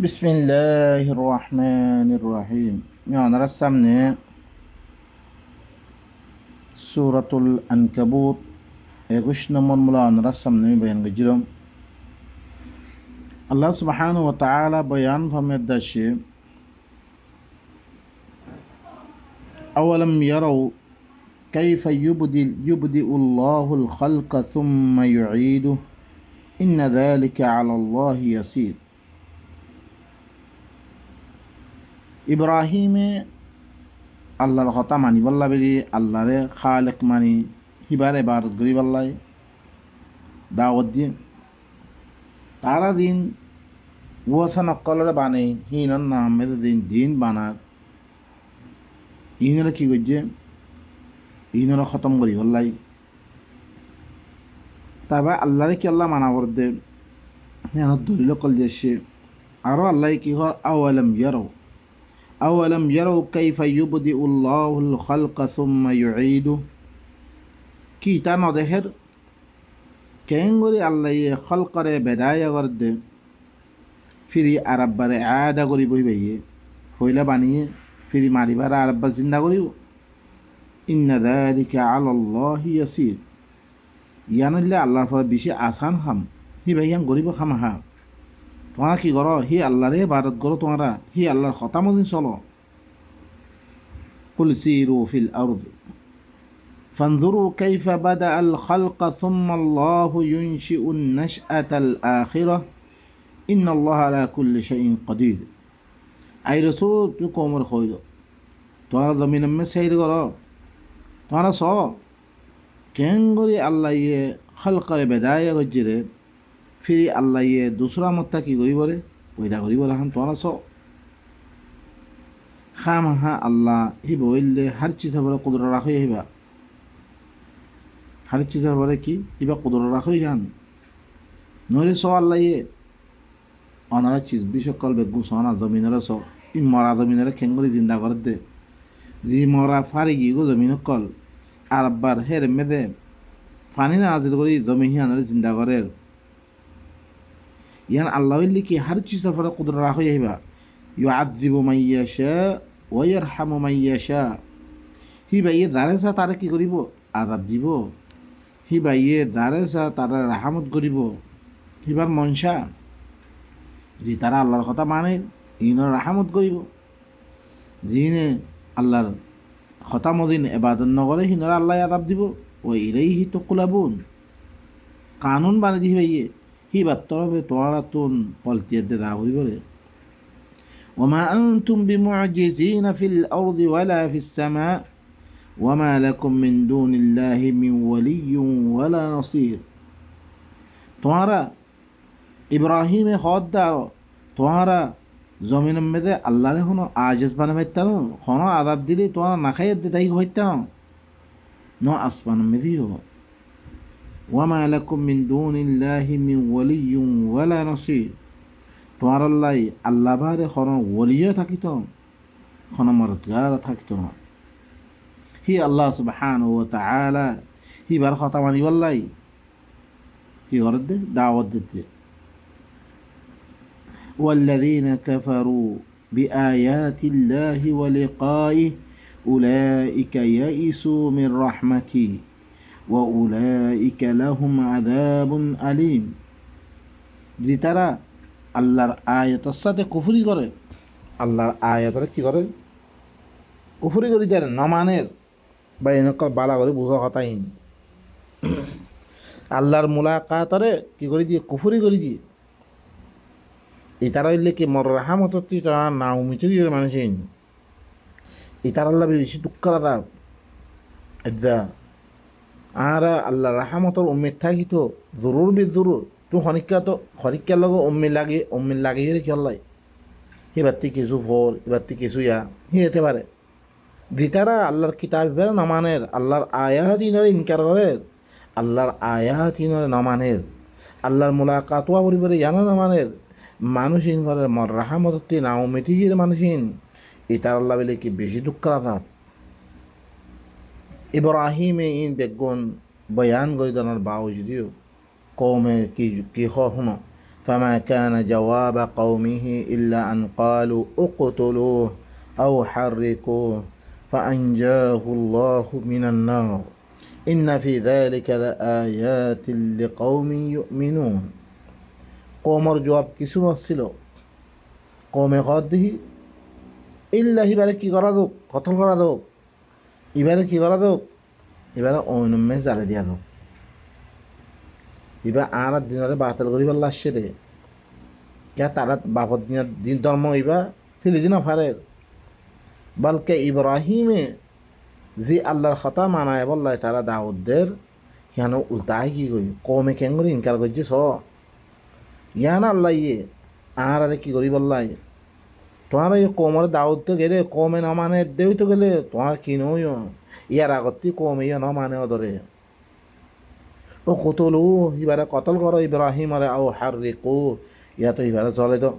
বিসমিল্লাহির রহমানির রহিম। আমরা সামনে সূরাতুল আনকাবুত 21 নম্বর মূলা আমরা সামনে বয়ান করেছিলাম। আল্লাহ সুবহানাহু ওয়া তাআলা বয়ান ফরমায় দাশে আওয়ালাম ইয়ারাউ কাইফা ইউবদিউল্লাহুল খালকা সুম্মা ইউঈদুহু ইন্না যালিকা আলাল্লাহি ইয়াসীর। ইব্রাহিমে আল্লাহর কথা মানি বল্লা বেরি আল্লাহরে খালেক মানি হিবার এবারত করি বল্লাই দাওয়াত দিয়ে তারা দিন ওয়াসা নকলরে বানে হিনর নামের দিন বানার ইনরা কি করছে ইনরা খতম করি বল্লাই তবে আল্লাহরে কি আল্লাহ মানা করতে হ্যাঁ দলিল কল যাচ্ছে আরও আল্লাহ কি হর أولم يروا كيف يبدئ الله الخلق ثم يعيده কি তা ন দেখের কেঙ্গরি আল্লাহ খলকরে বেদায় করদে ফিরি আরব্বারে আদা করি বই বাইয়ে হইলা বানিয়ে ফিরি মারিবার আরব্বা জিন্দা করিব। ইন্না যালিকা আলাল্লাহি ইয়াসির ইয়ানলে আল্লাহর পর বেশি আসান খাম হি ভাইয়ান গরিব খাম হা তোমরা কি করো হি আল্লাহরে ইবাদত করো তোমরা হি আল্লাহর কথা মতন চলো। কুল সিরু ফিল আরদ ফানজুরু কাইফা বাদাআল খালকা সুম্মা আল্লাহু ইউনশিউন নাশআতাল আখিরাহ ইন্নাল্লাহা আলা কুল্লি শাইইন কাদির। আই রাসূল তুই কওমের কইলো তোমরা জমিন মে সাইর করো তোমরা স কেন করি আল্লাহ ইয়ে খালকারে বেদায় গজরে ফিরি আল্লাহ ইয়ে দুসরা মত্তা কি করিবরে ওইটা করিব রাখান তোমরা স খাম হা আল্লাহ হি বইলে হার চিজ বলে কুদরা রাখই হিবা হার চিজ বলে কি হিবা কুদরা রাখই যান নইলে স আল্লাহ ইয়ে অনারা চিজ বিসকল বেগু সনা জমিনের স ই মরা জমিনের খেঙ্গরি জিন্দা করে দে জি মরা ফারি গি গো জমিন কল আর আব্বার হের মেদে ফানি না আজিল করি জমি হিয়ানের জিন্দা করে ইয়ান আল্লাহ কি হার চিজ বলে কুদরা রাখই হিবা ইউআযযিবু মান ইয়াশা ওয়া ইয়ারহামু মান ইয়াশা হি বাইয়ে দারেসা তারে কি করিব আযাব দিব হি বাইয়ে দারেসা তারে রাহমত করিব হিবার মনসা জি তারা আল্লাহর কথা মানে ইনর রাহমত করিব জিনে আল্লাহর কথা মদিন ইবাদত নকরে হিনর আল্লাহ আযাব দিব ও ইলাইহি তুকলাবুন কানুন বানি দি বাইয়ে হি বাত্তরবে তোরা তুন পলতিয়াতে দা হইবরে وما أنتم بمعجزين في الأرض ولا في السماء وما لكم من دون الله من ولي ولا نصير। তোমারা ইব্রাহিম খদ্দার তোমারা জমিন মেদে আল্লাহরে কোনো আজেজ বানাইতাম কোনো আদাব দিলে তোমারা না খাইয়ে দেতাই হইতাম ন আসমান মেদিও ওয়ামা লাকুম মিন দুনিল্লাহি মিন ওয়ালিয়্যুন ওয়ালা নাসীর। তোমার আল্লাহ আল্লাহ বারে কোনো ওলিও থাকিত কোনো মরদগার থাকিত না হি আল্লাহ সুবহানাহু ওয়া তাআলা হি বার কথা মানি আল্লাহ কি করদে দাওয়াত দিতে والذين كفروا بآيات الله ولقائه أولئك يئسوا من رحمتي وأولئك لهم عذاب أليم। জি তারা আল্লাহর আয়াতের সাথে কুফরি করে আল্লাহর আয়াতরে কি করে কুফরি করি দেন নমানের বা এনেক বালা করে বুঝা কথাই আল্লাহর মুলাকাতরে কি করে দিয়ে কুফরি করে দিয়ে ইতারা হইলে কি মর রাহামত তারা না উমিত মানুষ ইতার আল্লাহ বেশি দুঃখ রাদা এদা আর আল্লাহ রাহামতর উম্মেদ থাকিত জরুর বি জরুর তো খনিকার লগে উম্মি লাগিয়ে রেখে আল্লাহ এবারটি কিছু ফল এবারটি কিছু ইয়া হতে পারে দিতারা আল্লাহর কিতাব বেড়ে নমানের আল্লাহর আয়াত ইনরে ইনকার করে আল্লাহর আয়াত ইনরে নমানের আল্লাহর মুলাকাতওয়া পরিবারে জানা নমানের মানুষ ইন করে মর রাহামতি না উমেতিজির মানুষিন ইতার আল্লাহ বলে কি বেশি দুঃখ রাখা ইব্রাহিমে ইন বেগুন বয়ান করে দেওয়ার বাউ যদিও কৌমে কি শুনো فما كان جواب قومه إلا أن قالوا اقتلوه أو حرقوه فأنجاه الله من النار إن في ذلك لآيات لقوم يؤمنون قومر جواب كسو مسلو قوم قاده إلا هبارك كي غرادو قتل غرادو إبارك كي غرادو إبارك أون مزال ديادو إبا آنا دينار باطل غريب الله الشده كا تعرض بابد دين درمو إبا في الدين فارغ بلك إبراهيم زي الله خطا معنا يا الله تعالى داود در يعني ultaay ki goy qome kengori inkar gojje so yana allah ye aharare ki gori wallahi তোমার এই কোমর দাউদ তো গেলে কমে না মানে দেই তো গেলে তোমার কি নয় ইয়ার আগতি কমে না মানে ওদরে ও কতলু ইবারে কতল করো ইব্রাহিম আরে আও হাররিকু ইয়া তো ইবারে চলে তো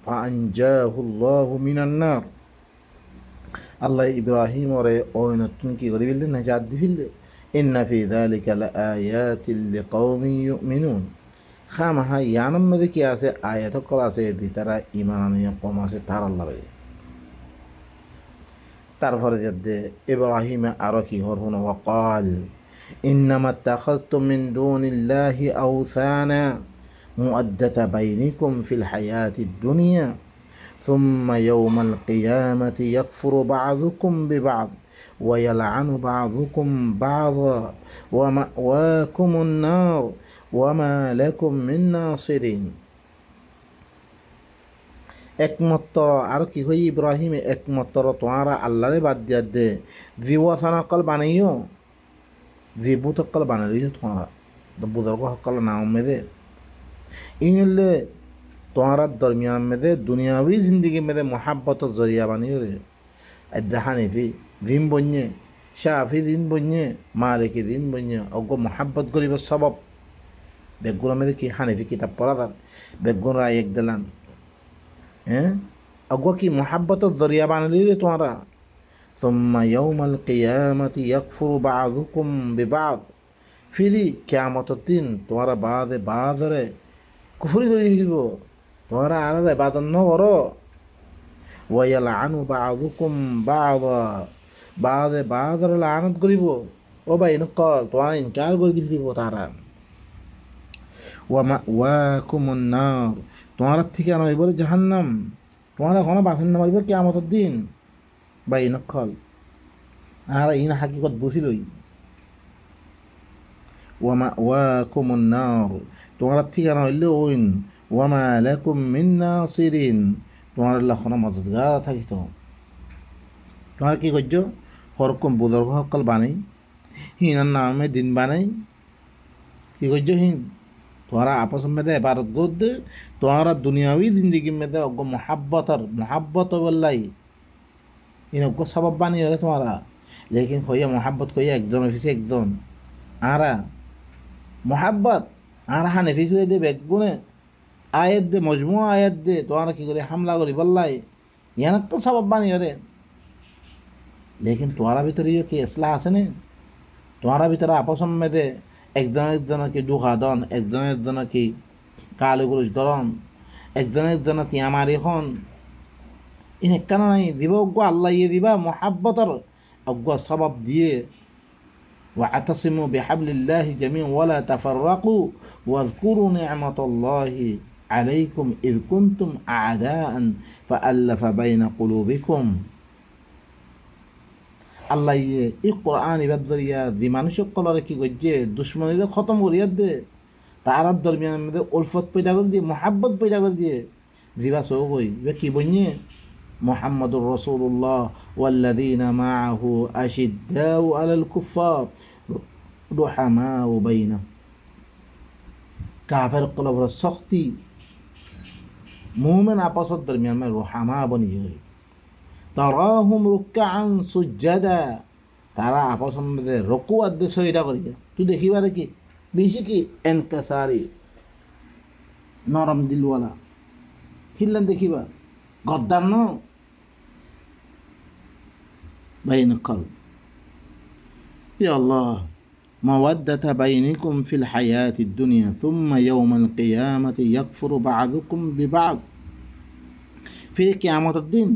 ফাআনজাহুল্লাহু মিনান নার আল্লাহ ইব্রাহিম ওরে ওইনতুন কি করে বিললে নাজাত দিবিললে ইন্না ফি যালিকা লাআয়াতিল লিকাওমিন ইউমিনুন খামাহা ইয়ানাম মধ্যে কি আছে আয়াত কল আছে দি তারা ঈমান আনিয়ে কম আছে তার আল্লাহ ভাই তারপরে যে ইব্রাহিম আরো কি হরহুন ওয়াকাল ইন্নামা তাখাযতুম মিন দুনিল্লাহি আওসানা মুআদ্দাতা বাইনিকুম ফিল হায়াতিদ দুনিয়া ثم يوم القيامة يكفر بعضكم ببعض ويلعن بعضكم بعضا ومأواكم النار وما لكم من ناصرين একমাত্র আর কি হই ইব্রাহিম একমাত্র তোমারা আল্লাহরে বাদ দিয়া দে জীবসানা কল বানাইও জীবুত কল বানাইও তোমারা বুজুর্গ হকল নাম মেদে ইনলে তোমারা দরমিয়ান মেদে দুনিয়াবি জিন্দগি মেদে মোহাব্বত জরিয়া বানিও রে হানিফি দিন বন্যে শাফি দিন বন্যে মালিকি দিন বন্যে অগ মোহাব্বত করিব সবব বেগুন মেদে কি হানিফি কিতাব পড়া তার বেগুন রায় এক দিলাম হ্যাঁ অগ কি মোহাব্বত জরিয়া বানালি রে তোমারা ثم يوم القيامة يكفر بعضكم ببعض ফিরি কিয়ামতের দিন তোমারা বাদে বাদরে কুফরি করে দিব তোমরা আর ইবাদত ন করো ওয়ায়ালআনু বা'যুকুম বা'যা বাদে বাদর লানত করিব ও ভাই নকল তোমরা ইনকার করে দিব তারা ওয়া মাওয়াকুমুন নার তোমার ঠিকানা হইব জাহান্নাম তোমরা কোনো বাসন না পারিব কিয়ামতের দিন ভাই নকল আর ইন হাকিকত বুঝিলই ওয়া মাওয়াকুমুন নার তোমার ঠিকানা হইল ওইন ওয়ামা লাকুম মিন নাসিরিন তোমার আল্লাহ কোনো মদতগার থাকিত তোমার কি করছো হরকম বুজুর্গ সকল বানাই হিনার নামে দিন বানাই কি করছো হিন তোমারা আপস মেদে এবারত গোদ তোমারা দুনিয়াবি জিন্দগি মেদে অজ্ঞ মোহাব্বত বললাই ইন অজ্ঞ সবাব বানিয়ে হলে তোমারা লেকিন কইয়া মোহাব্বত কইয়া একজন অফিসে একজন আরা মোহাব্বত আর হানেফি করে দে বেগুনে আয়াত দে মজমু আয়াত দে তোমরা কি করে হামলা করি বললাই ইয়ানক তো সবাব বানিয়ে রে লেকিন তোমার ভিতরে কি ইসলাহ আছে না তোমার ভিতরে আপস মেদে একজন কি দুখা দন একজন কি কালো গুরুজ গরম একজন তিয়া মারি খন ইন কেন নাই দিব অজ্ঞ আল্লাহ ইয়ে দিবা মোহাব্বতর অজ্ঞ সবাব দিয়ে واعتصموا بحبل الله جميعا ولا تفرقوا واذكروا نعمة الله عليكم إذ كنتم أعداء فألف بين قلوبكم الله القرآن بدر يا ذي মানুষ কলরে কি গজে দুশমনীরে খতম করিয়া দে তারার দরমিয়ান মধ্যে উলফত পয়দা করে দিয়ে মোহাব্বত পয়দা করে দিয়ে দিবা সো কই কি বইনে মুহাম্মাদুর রাসূলুল্লাহ والذين معه أشداء على الكفار رحماء بينهم কাফের কলবর শক্তি মুমিন আপসত দরমিয়ান মে রহমা বনি যায় তারাহুম রুকআন সুজদা তারা আপস মধ্যে রুকু আদে সইদা করি তুই দেখিবারে কি বেশি কি এনকাসারি নরম দিলওয়ালা খিললেন দেখিবা গদ্দার ন বাইন কলব ইয়া আল্লাহ মাওয়াদ্দাতা বাইনিকুম ফিল হায়াতিদ দুনিয়া সুম্মা ইয়াউমাল কিয়ামাতি ইয়াকফুরু বা'দুকুম বিবা'দ। ফির কিয়ামতের দিন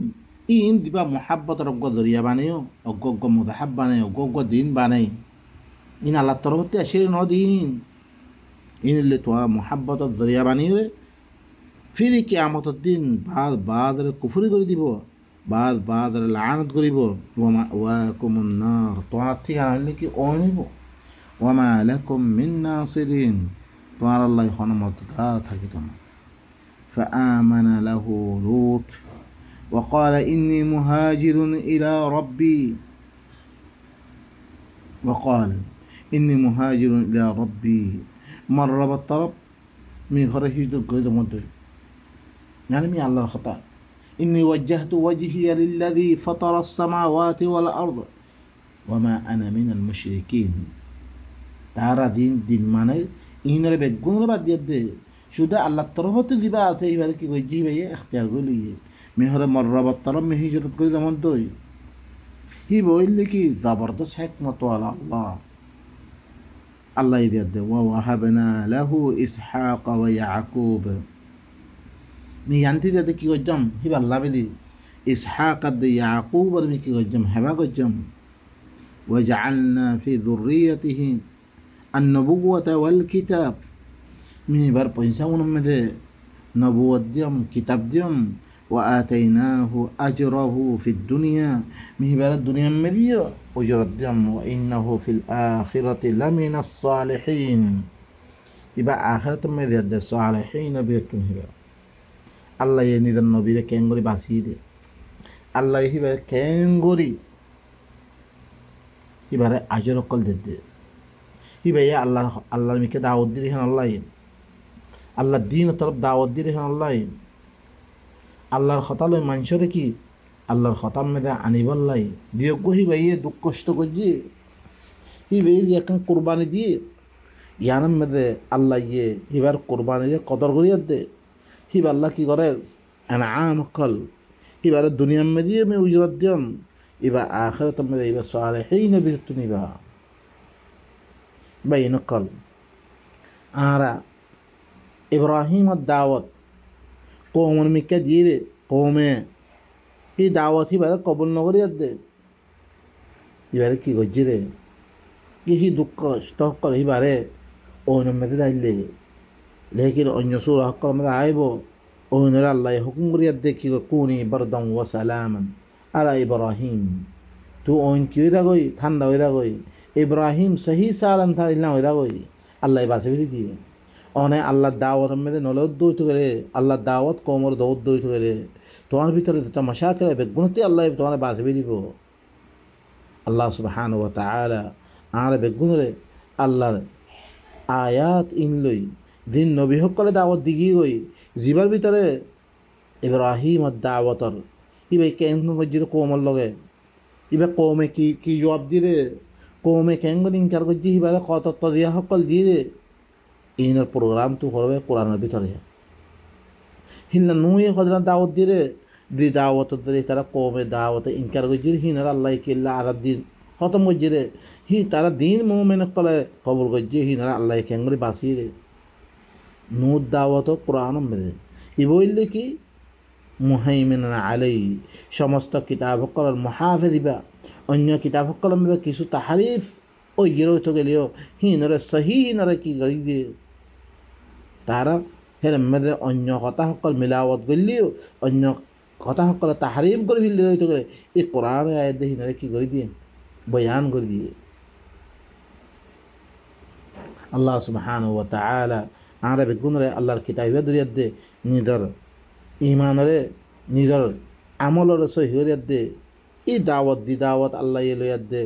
ইন দিবা মোহাব্বতের অজ্ঞ জরিয়া বানাইও, অজ্ঞ মুদাহাব বানাই, অজ্ঞ দিন বানাই। ইন আল্লাহ তরফতে আসির নদিন ইনলে তোমার মোহাব্বতের জরিয়া বানিয়ে ফির কিয়ামতের দিন বাদ কুফরি করে দিব, বাদ লানত করিব। ওয়াকুমুন নার, তোমার থেকে আনলে কি ও নিব। ওয়ামা লাকুম মিন নাসিরিন, তোমার আল্লাহ হনমতগার থাকিত না। فآمن له لوط وقال إني مهاجر إلى ربي مر بالطرب من خرج القيد مدري يعني من الله الخطأ. إني وجهت وجهي للذي فطر السماوات والأرض وما أنا من المشركين. تعالى دين معنى إن اللي بيقولون بعد يد শুধু আল্লাহ তরফতে দিবা আছে এইবারে কি কই ভাইয়া এখতিয়ার করলি মেহরে মর্রাবাত তরফ মে হিজরত করে যেমন দই হি বললে কি জবরদস্ত হিকমত ওয়ালা আল্লাহ ইদিয়া দে ওয়া ওয়াহাবনা লাহু ইসহাক ওয়া ইয়াকুব। মি জানতি দে কি কইজম হি আল্লাহ বলি ইসহাক দে ইয়াকুব আর মি কি কইজম হেবা কইজম ওয়া জাআলনা ফি যুররিয়াতিহি আন-নবুওয়াতা ওয়াল কিতাব। মিবার পয়সা মধ্যে নবুয়ত দিয়ম কিতাব দিয়ম ওয়া আতাইনাহু আজরাহু ফিদ দুনিয়া, মিবার দুনিয়া মে দিও উজরত দিয়ম ওয়া ইন্নাহু ফিল আখিরাতি লামিনাস সালিহিন। ইবা আখিরাত মে দে সালিহিন বিয়তুন হিবা আল্লাহ এ নিদান নবীরে কেঙ্গরি বাঁচিয়ে দে। আল্লাহ হিবা কেঙ্গরি হিবারে আজর কল দে হিবা আল্লাহ মিকে দাওয়াত দিলে আল্লাহ দিন তরফ দাওয়াত দিয়ে রেখেন আল্লাহর কথা লই মানুষরে কি আল্লাহর খতাম মেদে আনিবল্লাই দিয়ে গহি বাইয়ে দুঃখ কষ্ট করছি হি বেয়ে দিয়ে এখন কোরবানি দিয়ে ইয়ানাম মেদে আল্লাহ ইয়ে হিবার কোরবানি কদর করিয়া দে হিব আল্লাহ কি করে আম কল হিবার দুনিয়া মে দিয়ে মে উজরত দিয়ম ইবা আখিরাত মেদে ইবা সালিহিন বিরতু নিবা বাইন কল। আরা ইব্রাহিম দাওয়াত কৌমন মিকে দিয়ে দে কৌমে এই দাওয়াত হিবারে কবল নগরিয়া দে এবারে কি করছি রে কি দুঃখ স্টক করে হিবারে অন্য মেতে দাইলে লেকিন অন্য সুর হক মেতে আইব অন্যরা আল্লাহ হুকুম করিয়া দে কি কুনি বরদম ওয়া সালামান আলা ইব্রাহিম। তু অন কি হয়ে দাগই ঠান্ডা হয়ে দাগই ইব্রাহিম সহি সালাম থা ইল্লা হয়ে দাগই আল্লাহ বাসে ফিরে দিয়ে অনে আল্লাহ দাওয়াত মেদে নলে উদ্দৌত করে আল্লাহ দাওয়াত কোমর দৌদ্দৌত করে তোমার ভিতরে যেটা মশা করে বেগুনতে আল্লাহ তোমার বাঁচবে দিব। আল্লাহ সুবহানাহু ওয়া তাআলা আর বেগুনরে আল্লাহর আয়াত ইনলই দিন নবী সকলে দাওয়াত দিগি গই জীবার ভিতরে ইব্রাহিম দাওয়াতর ইবাই কেন গজির কোমর লগে ইবা কৌমে কি জবাব দিয়ে কৌমে কেন ইনকার গজি হিবারে কত দিয়া সকল দিয়ে ইনের প্রোগ্রাম তো করবে কোরআনের ভিতরে হিন্না নুয়ে হজরত দাওয়াত দিয়ে দি দাওয়াত দিয়ে তারা কৌমে দাওয়াতে ইনকার গজির হিনার আল্লাহ কিল্লা আগাদ দিন খতম গজিরে হি তারা দিন মুমিন কলে কবুল গজি হিনার আল্লাহ কেঙ্গরি বাঁচিয়ে রে নূর দাওয়াত কোরআন মেদে ই বললে কি মুহাইমিন আলাই সমস্ত কিতাব সকলের মহাফেজ দিবা অন্য কিতাব সকলের মধ্যে কিছু তাহারিফ ওই গিরো তো গেলেও হিনরে সহি হিনরে কি গড়ি দিয়ে তারা হের মেদে অন্য কথা সকল মিলাওয়াত করলেও অন্য কথা সকলে তাহারিফ করে ফেললে হইতে গেলে এই কোরআন আয়াত দিয়ে হিনরে কি করে দিয়ে বয়ান করে দিয়ে। আল্লাহ সুবহানাহু ওয়া তাআলা আরা বেগুনরে আল্লাহর কিতাবে দরিয়াত দে নিজর ইমানরে নিজর আমলরে সহি করিয়াত দে ই দাওয়াত আল্লাহ ইয়ে লইয়াত দে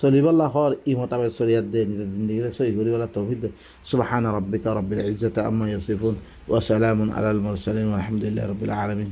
চলিবাল্লাহ হর ই মোতাবেক চলিয়াত দে নিজের জিন্দিগিরে সহি করিবাল্লাহ তৌফিক দে। সুবহানা রাব্বিকা রাব্বিল ইজ্জাতি আম্মা ইয়াসিফুন ওয়া সালামুন আলাল মুরসালিন ওয়া আলহামদুলিল্লাহি রাব্বিল আলামিন।